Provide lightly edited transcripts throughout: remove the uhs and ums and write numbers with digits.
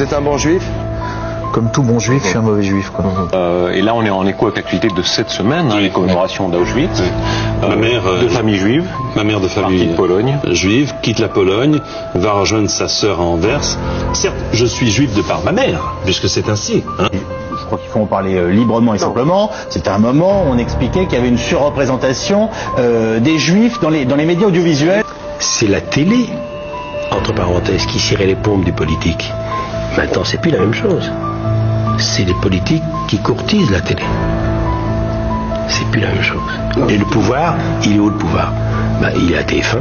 êtes un bon juif? Comme tout bon juif, je suis un mauvais juif, quoi. Et là, on est en écho avec l'actualité de cette semaine, les commémorations d'Auschwitz. Ma mère de famille juive. Ma mère de famille de Pologne. Juive quitte la Pologne, va rejoindre sa sœur à Anvers. Certes, je suis juif de par ma mère, puisque c'est ainsi. Hein. Je crois qu'il faut en parler librement et simplement. C'était un moment où on expliquait qu'il y avait une surreprésentation des juifs dans les médias audiovisuels. C'est la télé, entre parenthèses, qui cirait les pompes du politique. Maintenant, c'est plus la même chose. C'est les politiques qui courtisent la télé. C'est plus la même chose. Et le pouvoir, il est où le pouvoir? Il est à TF1,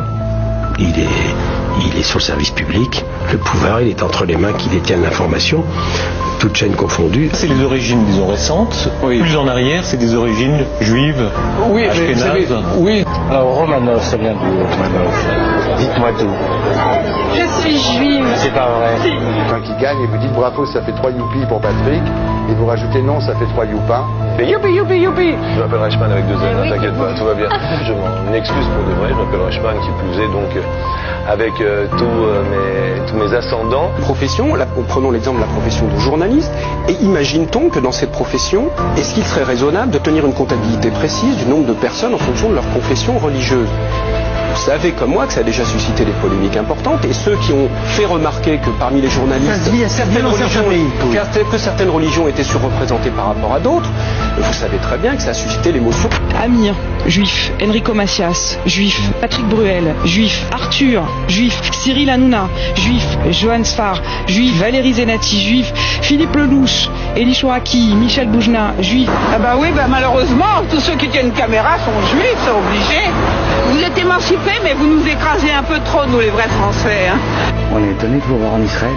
il est sur le service public. Le pouvoir, il est entre les mains qui détiennent l'information, toutes chaînes confondues. C'est les origines, disons, récentes. Oui. Plus en arrière, c'est des origines juives, oui, ashkénazes. Oui. Alors, Romanov, ça vient d'où, Romanov? Dites-moi tout. Je suis juive. C'est pas vrai. Quand il gagne et vous dites bravo, ça fait 3 youpi pour Patrick, et vous rajoutez non, ça fait 3 youpins. Mais youpi, youpi, youpi. Je m'appelle Reichmann avec 2 N, t'inquiète pas, tout va bien. Je m'en excuse pour de vrai, je m'appelle Reichmann, qui plus est donc avec tous mes ascendants. Profession, là, prenons l'exemple de la profession de journaliste, et imagine-t-on que dans cette profession, est-ce qu'il serait raisonnable de tenir une comptabilité précise du nombre de personnes en fonction de leur confession religieuse? Vous savez comme moi que ça a déjà suscité des polémiques importantes, et ceux qui ont fait remarquer que parmi les journalistes, que certaines religions étaient surreprésentées par rapport à d'autres, vous savez très bien que ça a suscité l'émotion. Amir, juif. Enrico Macias, juif. Patrick Bruel, juif. Arthur, juif. Cyril Hanouna, juif. Johan Sfar, juif. Valérie Zenati, juif. Philippe Lelouch, Elie Chouaki, Michel Boujna, juif. Ah bah oui, malheureusement, tous ceux qui tiennent une caméra sont juifs, c'est obligé. Vous êtes émancipés, mais vous nous écrasez un peu trop, nous les vrais Français. Hein. On est étonné de vous voir en Israël.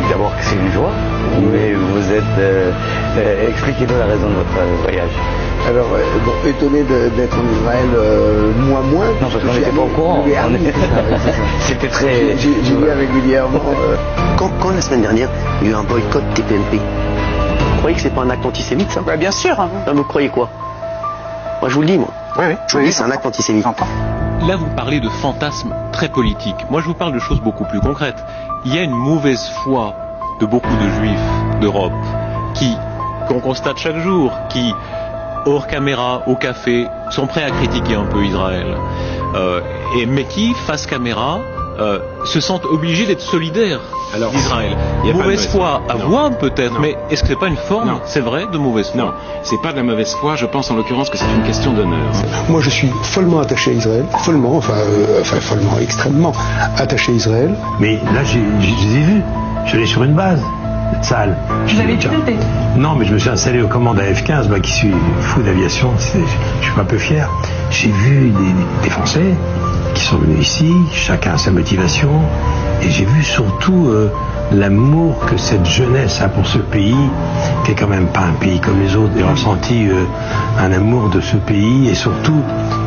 D'abord que c'est une joie, mais vous êtes... expliquez-nous la raison de votre voyage. Alors, étonné d'être en Israël, moi moins. Non, parce qu'on n'était pas au courant. C'était très... J'y vais régulièrement. Quand la semaine dernière, il y a eu un boycott TPMP, vous croyez que c'est pas un acte antisémite, ça? Bien sûr. Hein. Vous croyez quoi? Moi, je vous le dis, moi. Oui. Je vous dis, c'est un acte antisémite. Là, vous parlez de fantasmes très politiques. Moi, je vous parle de choses beaucoup plus concrètes. Il y a une mauvaise foi de beaucoup de juifs d'Europe qu'on constate chaque jour, qui, hors caméra, au café, sont prêts à critiquer un peu Israël. Mais qui, face caméra, se sentent obligés d'être solidaires d'Israël. Mauvaise foi à voir peut-être, mais est-ce que c'est pas une forme, c'est vrai, de mauvaise foi? Non, c'est pas de la mauvaise foi, je pense en l'occurrence que c'est une question d'honneur. Moi, je suis follement attaché à Israël, follement, follement, extrêmement attaché à Israël. Mais là, je les ai vus. Je suis allé sur une base. Salle. Vous avez piloté? Non, mais je me suis installé aux commandes à F-15, moi qui suis fou d'aviation, je suis un peu fier. J'ai vu des Français qui sont venus ici, chacun a sa motivation, et j'ai vu surtout l'amour que cette jeunesse a pour ce pays, qui est quand même pas un pays comme les autres. J'ai ressenti un amour de ce pays, et surtout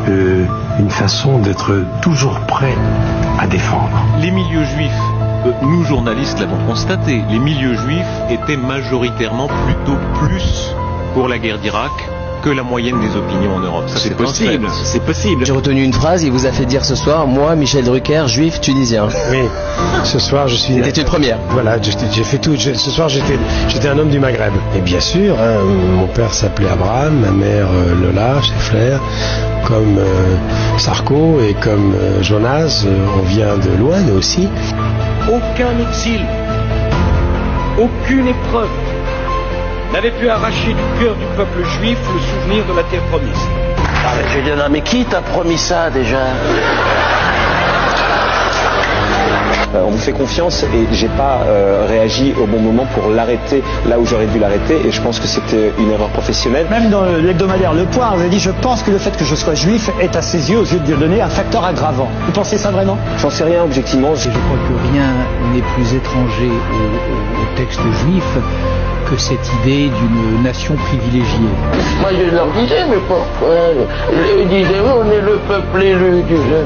une façon d'être toujours prêt à défendre. Les milieux juifs, nous journalistes l'avons constaté, les milieux juifs étaient majoritairement plutôt plus pour la guerre d'Irak que la moyenne des opinions en Europe. Ça, c'est possible, c'est possible. J'ai retenu une phrase, il vous a fait dire ce soir, moi, Michel Drucker, juif tunisien. Oui, ce soir je suis... C'était une première. Voilà, j'ai fait tout. Ce soir j'étais un homme du Maghreb. Et bien sûr, hein, mon père s'appelait Abraham, ma mère Lola, Scheffler, comme Sarko et comme Jonas, on vient de loin nous aussi. Aucun exil, aucune épreuve n'avait pu arracher du cœur du peuple juif le souvenir de la terre promise. Ah, mais je vais dire, mais qui t'a promis ça déjà? On vous fait confiance et j'ai pas réagi au bon moment pour l'arrêter là où j'aurais dû l'arrêter, et je pense que c'était une erreur professionnelle. Même dans l'hebdomadaire Le Point, vous avez dit, je pense que le fait que je sois juif est à ses yeux, aux yeux de Dieudonné, un facteur aggravant. Vous pensez ça vraiment? J'en sais rien objectivement. Je crois que rien n'est plus étranger au texte juif que cette idée d'une nation privilégiée. Moi je leur disais, mais pourquoi? Je disais, on est le peuple élu du jeu.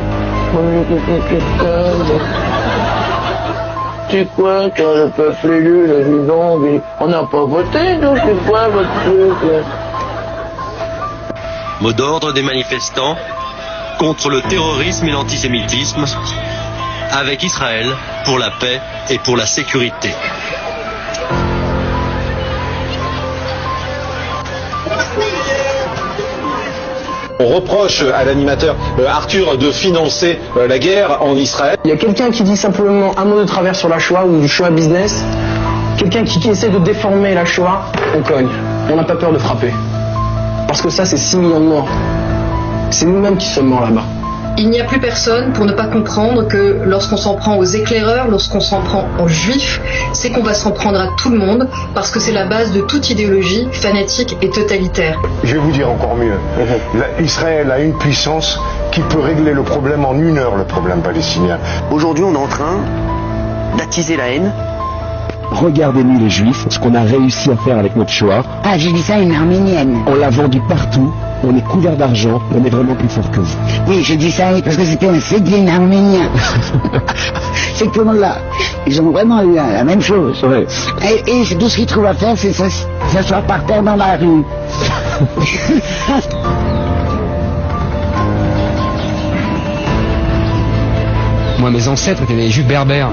C'est quoi quand le peuple élu, le vivant, on n'a pas voté, donc c'est quoi votre truc? Mot d'ordre des manifestants contre le terrorisme et l'antisémitisme, avec Israël pour la paix et pour la sécurité. On reproche à l'animateur Arthur de financer la guerre en Israël. Il y a quelqu'un qui dit simplement un mot de travers sur la Shoah ou du Shoah business. Quelqu'un qui essaie de déformer la Shoah, on cogne. On n'a pas peur de frapper. Parce que ça, c'est 6 millions de morts. C'est nous-mêmes qui sommes morts là-bas. Il n'y a plus personne pour ne pas comprendre que lorsqu'on s'en prend aux éclaireurs, lorsqu'on s'en prend aux juifs, c'est qu'on va s'en prendre à tout le monde, parce que c'est la base de toute idéologie fanatique et totalitaire. Je vais vous dire encore mieux. Israël a une puissance qui peut régler le problème en 1 heure, le problème palestinien. Aujourd'hui, on est en train d'attiser la haine. Regardez-nous les juifs, ce qu'on a réussi à faire avec notre Shoah. Ah, j'ai dit ça à une arménienne. On l'a vendu partout, on est couvert d'argent, on est vraiment plus fort que vous. Oui, je dis ça parce que c'était un sédine arménien. Ces cons-là, ils ont vraiment eu la même chose. Ouais. Et tout ce qu'ils trouvent à faire, c'est s'asseoir par terre dans la rue. Moi, mes ancêtres étaient des juifs berbères.